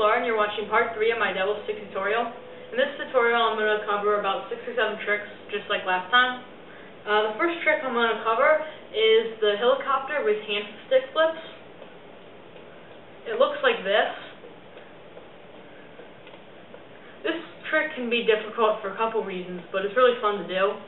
Flora, and you're watching part 3 of my double stick tutorial. In this tutorial, I'm going to cover about 6 or 7 tricks, just like last time. The first trick I'm going to cover is the Hillcopter with hand stick flips. It looks like this. This trick can be difficult for a couple reasons, but it's really fun to do.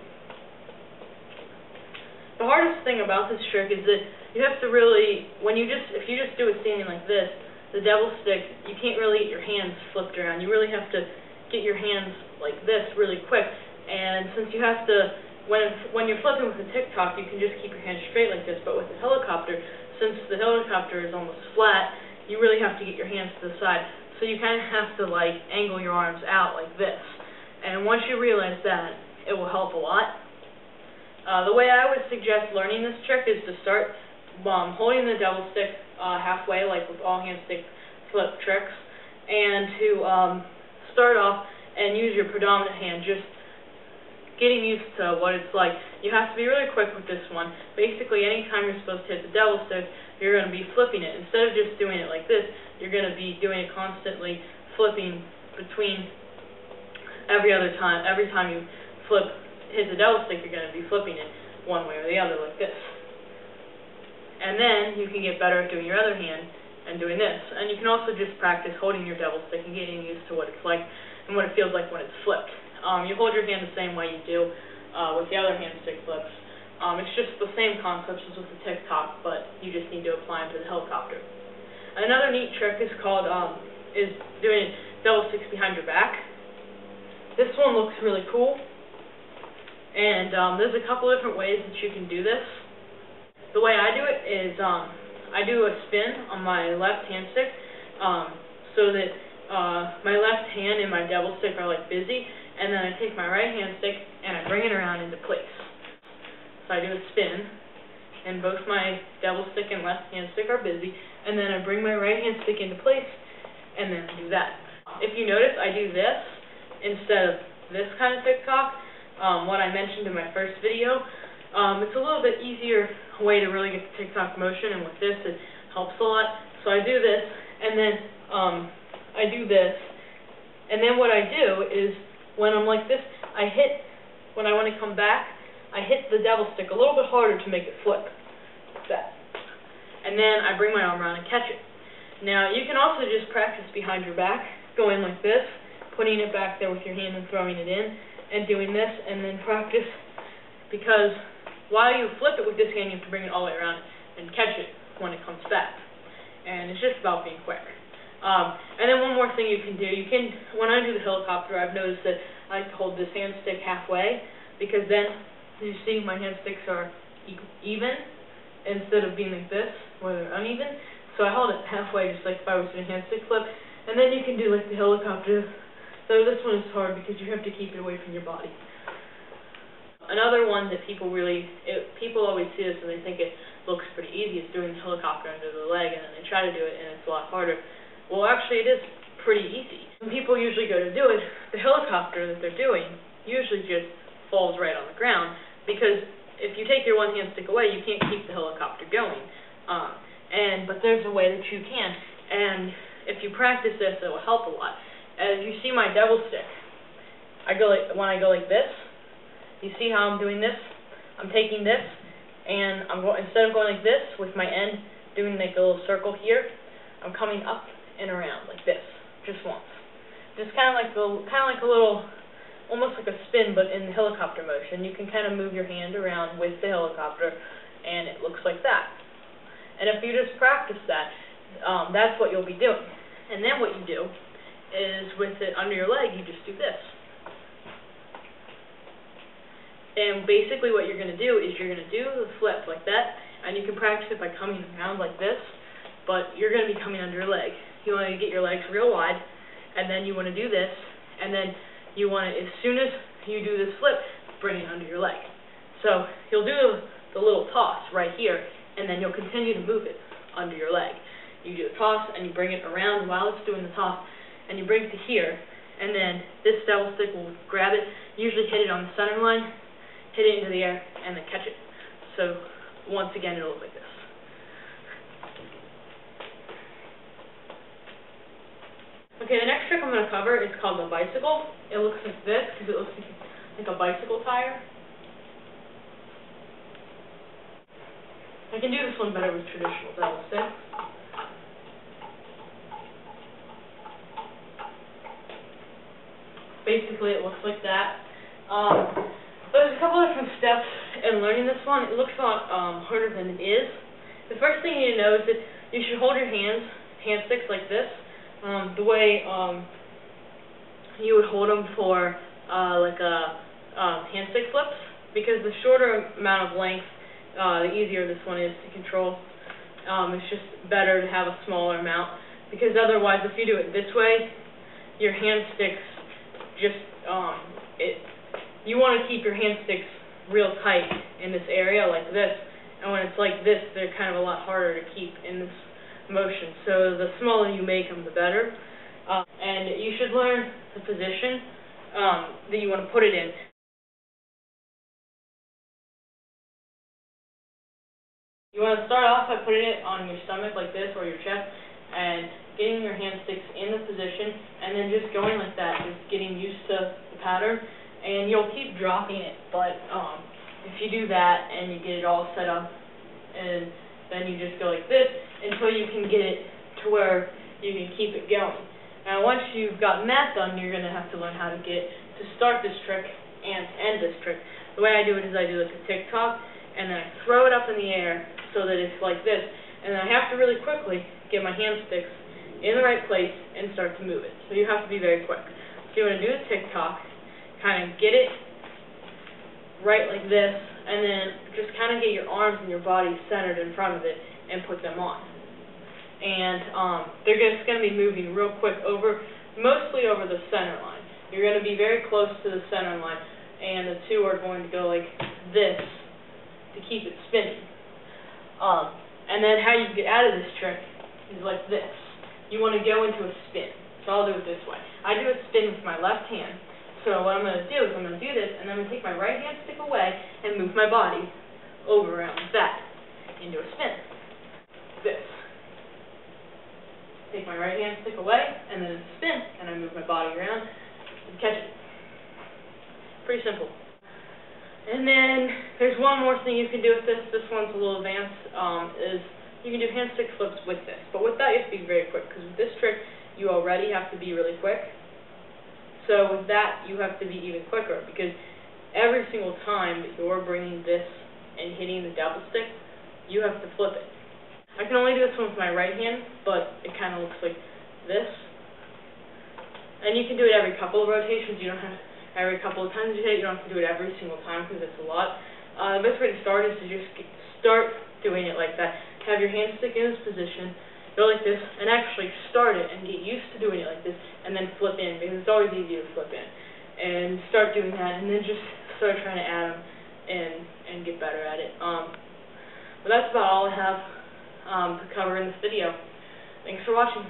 The hardest thing about this trick is that you have to really, if you just do it standing like this, the double stick, you can't really get your hands flipped around. You really have to get your hands like this really quick. And since you have to, when you're flipping with the tic-toc, you can just keep your hands straight like this. But with the Hillcopter, since the Hillcopter is almost flat, you really have to get your hands to the side. So you kind of have to like angle your arms out like this. And once you realize that, it will help a lot. The way I would suggest learning this trick is to start holding the double stick halfway, like with all hand stick flip tricks, and to start off and use your predominant hand, just getting used to what it's like. You have to be really quick with this one. Basically, anytime you're supposed to hit the double stick, you're going to be flipping it. Instead of just doing it like this, you're going to be doing it constantly, flipping between every time you hit the double stick, you're going to be flipping it one way or the other like this. And then you can get better at doing your other hand and doing this. And you can also just practice holding your double stick and getting used to what it's like and what it feels like when it's flipped. You hold your hand the same way you do with the other hand stick flips. It's just the same concepts as with the tic-toc, but you just need to apply them to the Hillcopter. Another neat trick is doing double sticks behind your back. This one looks really cool, and there's a couple different ways that you can do this. The way I do it is I do a spin on my left hand stick so that my left hand and my double stick are like busy, and then I take my right hand stick and I bring it around into place. So I do a spin, and both my double stick and left hand stick are busy, and then I bring my right hand stick into place, and then I do that. If you notice, I do this instead of this kind of tic-toc, what I mentioned in my first video. It's a little bit easier way to really get the tic-toc motion, and with this it helps a lot. So I do this, and then I do this, and then what I do is when I'm like this, when I want to come back, I hit the double stick a little bit harder to make it flip, like that. And then I bring my arm around and catch it. Now you can also just practice behind your back, going like this, putting it back there with your hand and throwing it in, and doing this, and then practice, because while you flip it with this hand, you have to bring it all the way around and catch it when it comes back. And it's just about being quick. And then one more thing you can do, when I do the Hillcopter, I've noticed that I like to hold this hand stick halfway, because then, you see, my hand sticks are even, instead of being like this, where they're uneven. So I hold it halfway, just like if I was doing a hand stick flip, and then you can do like the Hillcopter. So this one is hard because you have to keep it away from your body. Another one that people always see this and they think it looks pretty easy is doing the Hillcopter under the leg, and then they try to do it and it's a lot harder. Well, actually it is pretty easy. When people usually go to do it, the Hillcopter that they're doing usually just falls right on the ground, because if you take your one hand stick away, you can't keep the Hillcopter going. But there's a way that you can, and if you practice this, it will help a lot. As you see my double stick, when I go like this, you see how I'm doing this? I'm taking this, and instead of going like this with my end doing like a little circle here, I'm coming up and around like this, just once. Just kind of like a little, almost like a spin, but in the Hillcopter motion. You can kind of move your hand around with the Hillcopter, and it looks like that. And if you just practice that, that's what you'll be doing. And then what you do is, with it under your leg, you just do this. And basically what you're going to do is you're going to do the flip like that, and you can practice it by coming around like this, but you're going to be coming under your leg. You want to get your legs real wide, and then you want to do this, and then you want to, as soon as you do this flip, bring it under your leg. So you'll do the little toss right here, and then you'll continue to move it under your leg. You do a toss, and you bring it around while it's doing the toss, and you bring it to here, and then this double stick will grab it, usually hit it on the center line, hit it into the air, and then catch it. So once again, it'll look like this. Okay, the next trick I'm going to cover is called the bicycle. It looks like this because it looks like a bicycle tire. I can do this one better with traditional double sticks. Basically, it looks like that. There's a couple of different steps in learning this one. It looks a lot harder than it is. The first thing you need to know is that you should hold your hand sticks like this, the way you would hold them for like a hand stick flips, because the shorter amount of length, the easier this one is to control. It's just better to have a smaller amount, because otherwise, if you do it this way, your hand sticks just you want to keep your hand sticks real tight in this area like this, and when it's like this, they're kind of a lot harder to keep in this motion. So the smaller you make them, the better. And you should learn the position that you want to put it in. You want to start off by putting it on your stomach like this, or your chest, and getting your hand sticks in the position, and then just going like that, just getting used to the pattern, and you'll keep dropping it, but if you do that and you get it all set up, and then you just go like this until you can get it to where you can keep it going. Now once you've gotten that done, you're going to have to learn how to get to start this trick and end this trick. The way I do it is I do like a tic-toc, and then I throw it up in the air so that it's like this, and then I have to really quickly get my hand sticks in the right place and start to move it. So you have to be very quick. So you want to do a tic-toc, kind of get it right like this, and then just kind of get your arms and your body centered in front of it and put them on. And they're just going to be moving real quick mostly over the center line. You're going to be very close to the center line, and the two are going to go like this to keep it spinning. And then how you get out of this trick is like this. You want to go into a spin. So I'll do it this way. I do a spin with my left hand. So what I'm going to do is I'm going to do this, and I'm going to take my right hand stick away and move my body over around like that into a spin. This. Take my right hand stick away, and then spin, and I move my body around and catch it. Pretty simple. And then there's one more thing you can do with this. This one's a little advanced. Is you can do hand stick flips with this. But with that, you have to be very quick, because with this trick, you already have to be really quick. So with that, you have to be even quicker, because every single time that you're bringing this and hitting the double stick, you have to flip it. I can only do this one with my right hand, but it kind of looks like this. And you can do it every couple of rotations. You don't have every couple of times you hit it. You don't have to do it every single time, because it's a lot. The best way to start is to just start doing it like that. Have your hand stick in this position, go like this, and actually start it and get used to doing it like this, and then flip in, because it's always easy to flip in. And start doing that, and then just start trying to add them and get better at it. But that's about all I have to cover in this video. Thanks for watching.